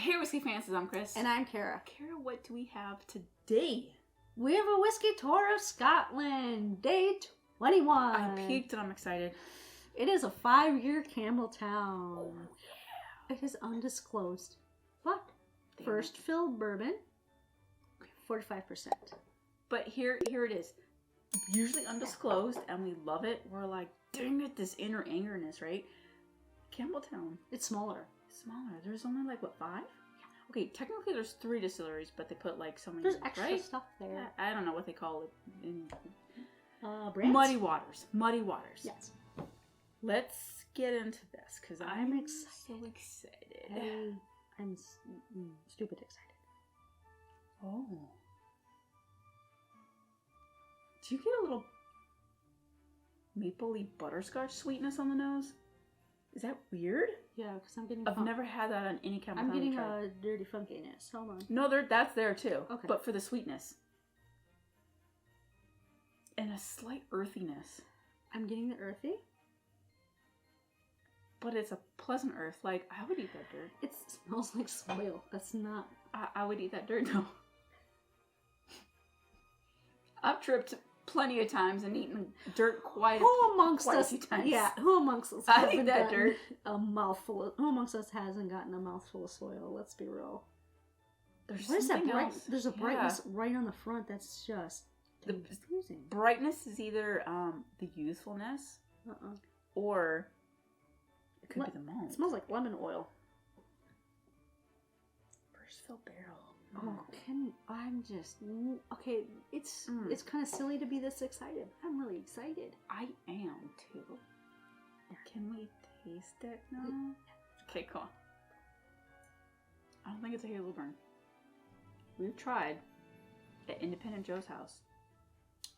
Hey Whiskey fans, I'm Chris. And I'm Kara. Kara, what do we have today? We have a Whiskey Tour of Scotland, day 21. I peeked and I'm excited. It is a 5-year Campbelltown. Oh, yeah. It is undisclosed, but first fill bourbon, 45%. But here it is. Usually undisclosed, and we love it. We're like, dang it, this inner angerness, right? Campbelltown. It's smaller. Smaller. There's only like, what, 5? Yeah. Okay, technically there's 3 distilleries, but they put like so many. There's extra right? stuff there. I don't know what they call it. Brands? Muddy waters. Muddy waters. Yes. Let's get into this, because I'm excited. so excited. I'm stupid excited. Oh. Do you get a little mapley butterscotch sweetness on the nose? Is that weird? Yeah, because I'm getting... I've never had that on any Campbelltown. I'm getting a dirty funkiness. Hold on. No, that's there too. Okay. But for the sweetness. And a slight earthiness. I'm getting the earthy. But it's a pleasant earth. Like, I would eat that dirt. It smells like soil. That's not... I would eat that dirt, though. I've tripped plenty of times and eaten dirt quite a few times. Yeah, who amongst us I think that dirt. Who amongst us hasn't gotten a mouthful of soil? Let's be real. There's What is that something else. There's a brightness right on the front that's just confusing. Brightness is either the youthfulness or it could be the malt. It smells like lemon oil. First fill barrel. Oh, okay, it's kind of silly to be this excited. I'm really excited. I am too. Can we taste it now? Okay, cool. I don't think it's a Hazelburn. We've tried at Independent Joe's house.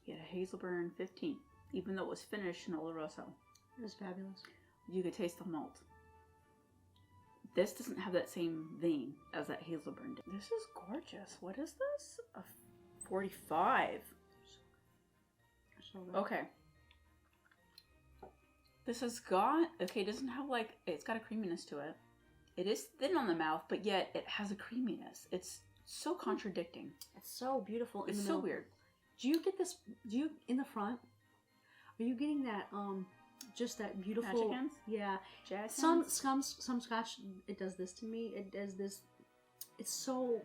He had a Hazelburn 15, even though it was finished in Oloroso. It was fabulous. You could taste the malt. This doesn't have that same vein as that Hazelburn did. This is gorgeous. What is this? A 45. Okay. This has got... Okay, it doesn't have like... It's got a creaminess to it. It is thin on the mouth, but yet it has a creaminess. It's so contradicting. It's so beautiful. It's so weird. Do you get this... in the front? Are you getting that... just that beautiful magic hands? Yeah. Jazz some hands? Scotch, it does this to me. It does this. It's so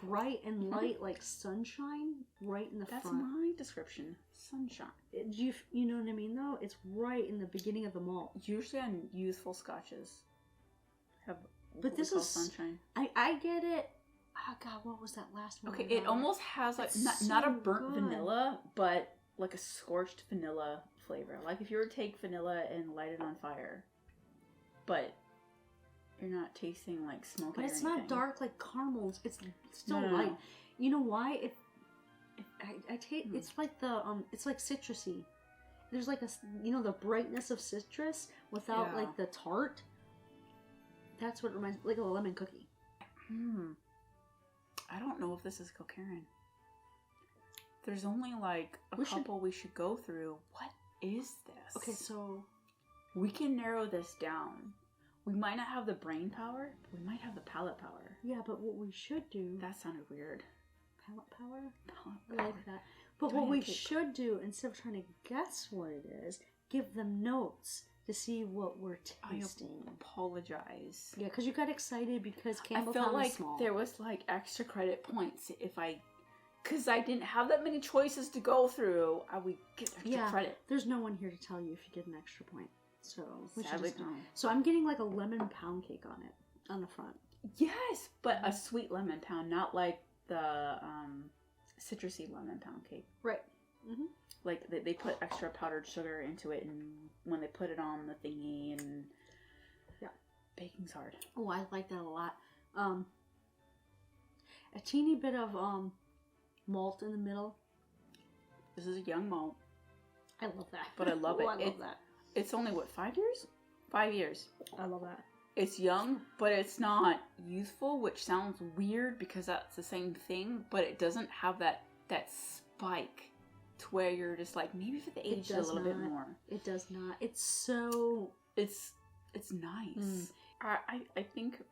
bright and light, like sunshine, right in the front. That's my description. Sunshine. You know what I mean, though? It's right in the beginning of the malt. Usually on youthful scotches have but this is sunshine. I get it. Oh God, what was that last one? Okay, it almost has like not a burnt vanilla, but like a scorched vanilla flavor. Like if you were to take vanilla and light it on fire, but you're not tasting like smoke. But it's not dark like caramels. It's still No. light. You know why? If I take, it's like it's like citrusy. There's like the brightness of citrus without like the tart. That's what it reminds me, like a lemon cookie. I don't know if this is Kilkerran. There's only like a couple we should go through. What is this? Okay, so we can narrow this down. We might not have the brain power, but we might have the palate power. Yeah, but what we should do... That sounded weird. Palate power? Palate I like that. But what we should do, instead of trying to guess what it is, give them notes to see what we're tasting. I apologize. Yeah, because you got excited because Campbelltown I felt like is small. There was like extra credit points if I... Because I didn't have that many choices to go through, I would get extra credit. There's no one here to tell you if you get an extra point. So sadly, no. So I'm getting like a lemon pound cake on it, on the front. Yes, but a sweet lemon pound, not like the citrusy lemon pound cake. Right. Like they put extra powdered sugar into it, and when they put it on the thingy, and baking's hard. Oh, I like that a lot. A teeny bit of malt in the middle. This is a young malt. I love that. But I love it. I love that. It's only, 5 years? 5 years. I love that. It's young, but it's not youthful, which sounds weird because that's the same thing, but it doesn't have that spike to where you're just like, maybe if it aged a little bit more. It does not. It's so... It's nice. I think...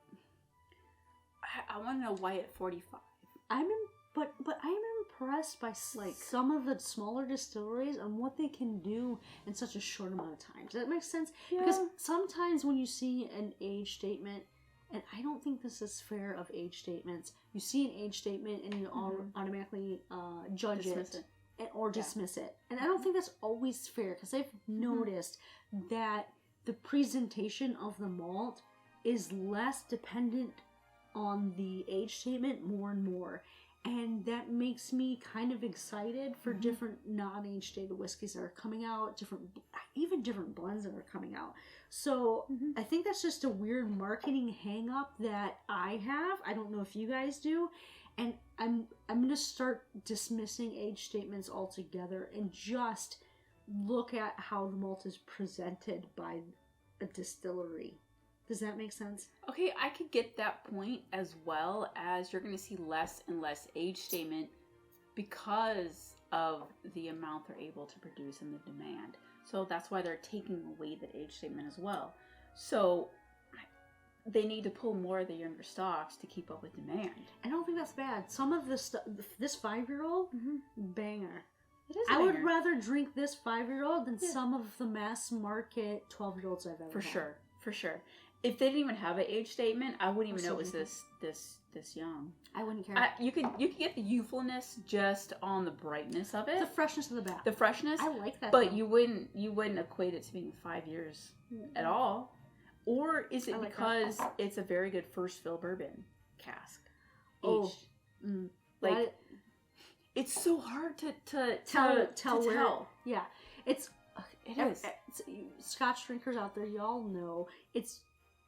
I want to know why at 45. But I'm impressed by like some of the smaller distilleries and what they can do in such a short amount of time. Does that make sense? Yeah. Because sometimes when you see an age statement, and I don't think this is fair of age statements, you see an age statement and you automatically judge it. Or dismiss it. And I don't think that's always fair, because I've noticed that the presentation of the malt is less dependent on the age statement more and more. And that makes me kind of excited for different non-age stated whiskeys that are coming out, even different blends that are coming out. So I think that's just a weird marketing hang-up that I have. I don't know if you guys do. And I'm going to start dismissing age statements altogether and just look at how the malt is presented by a distillery. Does that make sense? Okay, I could get that point, as well as you're going to see less and less age statement because of the amount they're able to produce and the demand. So that's why they're taking away that age statement as well. So they need to pull more of the younger stocks to keep up with demand. I don't think that's bad. Some of this 5-year-old, banger. It is. I would rather drink this 5-year-old than some of the mass market 12-year-olds I've ever had. For sure. If they didn't even have an age statement, I wouldn't even know it was this young. I wouldn't care. You could get the youthfulness just on the brightness of it, the freshness of the back. the freshness. I like that. But you wouldn't equate it to being 5 years at all. Or is it because it's a very good first fill bourbon cask? It's so hard to tell. Yeah, it is. Scotch drinkers out there, y'all know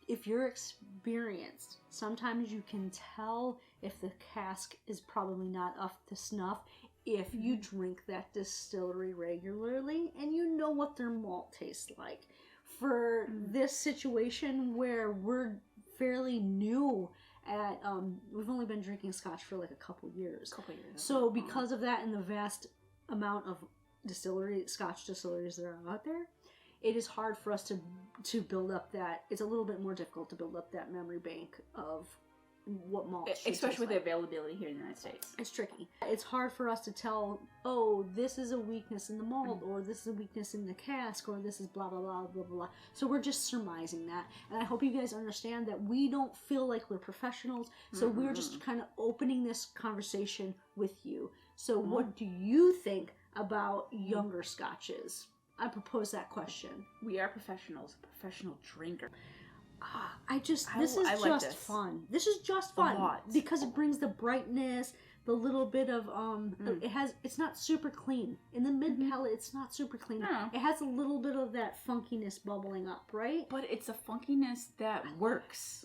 if you're experienced, sometimes you can tell if the cask is probably not up to snuff if you drink that distillery regularly and you know what their malt tastes like. For this situation where we're fairly new at, we've only been drinking Scotch for like a couple years. So because of that and the vast amount of Scotch distilleries that are out there, it is hard for us to build up that. It's a little bit more difficult to build up that memory bank of what malt, especially with the availability here in the United States. It's tricky. It's hard for us to tell, oh, this is a weakness in the malt, or this is a weakness in the cask, or this is blah blah blah blah blah. So we're just surmising that, and I hope you guys understand that we don't feel like we're professionals. So we're just kind of opening this conversation with you. So what do you think about younger scotches? I propose that question. We are professionals, professional drinker. This is just fun. This is just fun because it brings the brightness, the little bit of it's not super clean. In the mid palate, it's not super clean. No. It has a little bit of that funkiness bubbling up, right? But it's a funkiness that works,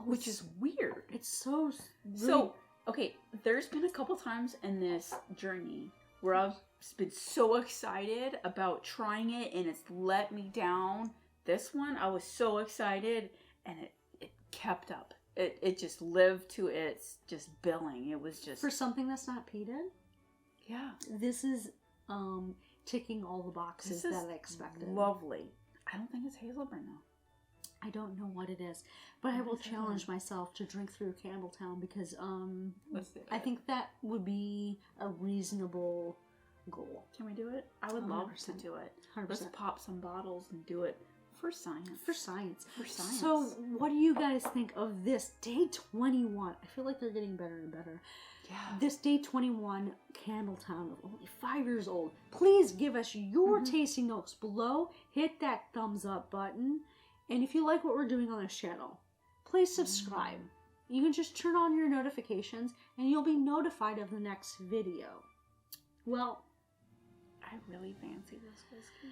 which is weird. It's so okay, there's been a couple times in this journey where I've been so excited about trying it and it's let me down. This one, I was so excited, and it kept up. It just lived to its just billing. It was just... For something that's not peated? Yeah. This is ticking all the boxes that I expected. Lovely. I don't think it's Hazelburn, though. I don't know what it is, but I will challenge myself to drink through Campbelltown because I think that would be a reasonable goal. Can we do it? I would 100%. Love to do it. 100%. Let's pop some bottles and do it. For science. So, what do you guys think of this Day 21? I feel like they're getting better and better. Yeah. This Day 21 Campbelltown of only 5 years old. Please give us your tasting notes below. Hit that thumbs up button. And if you like what we're doing on this channel, please subscribe. You can just turn on your notifications and you'll be notified of the next video. Well, I really fancy this whiskey.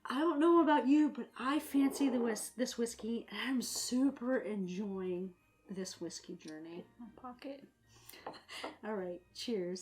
I don't know about you, but I fancy this whiskey, and I'm super enjoying this whiskey journey. My pocket. All right, cheers.